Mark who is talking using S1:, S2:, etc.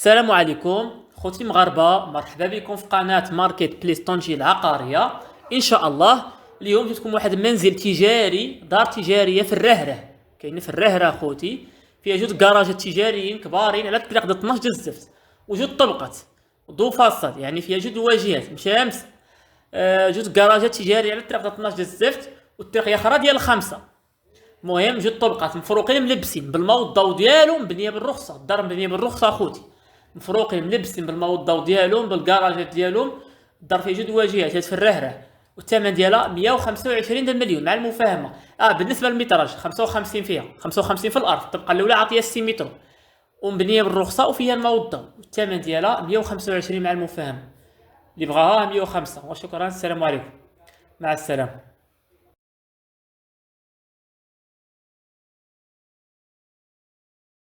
S1: السلام عليكم خوتي المغاربه، مرحبا بكم في قناه ماركت بليس طنجة العقاريه. ان شاء الله اليوم جبتكم واحد المنزل تجاري، دار تجاريه في الرهره. كاين في الرهره خوتي، فيها جوج كراجات تجاريين كبارين على طريق 12 ديال الزفت، وجوج طبقات ودو فاصل، يعني فيها جوج واجهات مشامس. جوج كراجات تجاريه على طريق 12 ديال الزفت، والطريق الاخرى ديال الخمسه. المهم جوج طبقات مفروقين ملبسين بالماء والضوء ديالهم، مبنيه بالرخصه، الدار مبنيه بالرخصه اخوتي. مفروقين ملبسين بالماء والضوء ديالهم بالكراجات ديالهم. الدار فيها جوج واجهات، هاد في الرهره، والثمن ديالها 125 د المليون مع المفاهمه. بالنسبه للمتراج 55 فيها، 55 في الارض، الطبقه الاولى عاطيه 6 متر ومبنيه بالرخصه وفيها الماء والضوء، والثمن ديالها 125 مع المفاهمه. اللي بغاها 105. وشكرا، السلام عليكم، مع السلامه.